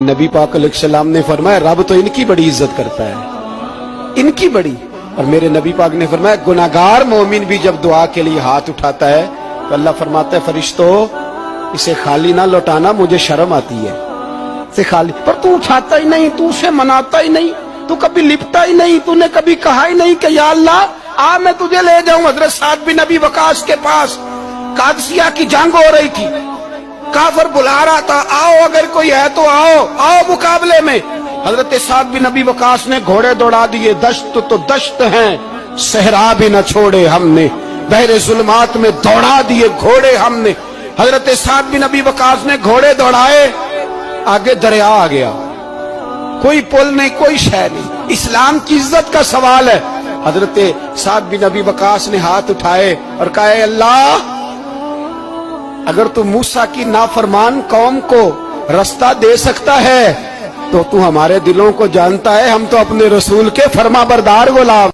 नबी पाक अलैहिस्सलाम ने फरमाया रब तो इनकी बड़ी इज्जत करता है, इनकी बड़ी। और मेरे नबी पाक ने फरमाया गुनाहगार मोमिन भी जब दुआ के लिए हाथ उठाता है तो अल्लाह फरमाता है फरिश्तों इसे खाली ना लौटाना, मुझे शर्म आती है इसे खाली। पर तू उठाता ही नहीं, तू उसे मनाता ही नहीं, तू कभी लिपटा ही नहीं, तूने कभी कहा ही नहीं कि या अल्लाह आ मैं तुझे ले जाऊं हजरत साद बिन नबी वकास के पास। कादसिया की जंग हो रही थी, काफर बुला रहा था आओ अगर कोई है तो आओ, आओ मुकाबले में। हजरत साद बिन नबी वकास ने घोड़े दौड़ा दिए, दश्त तो दश्त हैं सहरा भी न छोड़े हमने, बहरे जुल्मात में दौड़ा दिए घोड़े हमने। हजरत साद बिन नबी वकास ने घोड़े दौड़ाए, आगे दरिया आ गया, कोई पुल नहीं कोई शय नहीं। इस्लाम की इज्जत का सवाल है। हजरत साद बिन नबी वकास ने हाथ उठाए और कहा अल्लाह अगर तू मूसा की नाफरमान कौम को रास्ता दे सकता है तो तू हमारे दिलों को जानता है, हम तो अपने रसूल के फरमाबरदार गुलाम।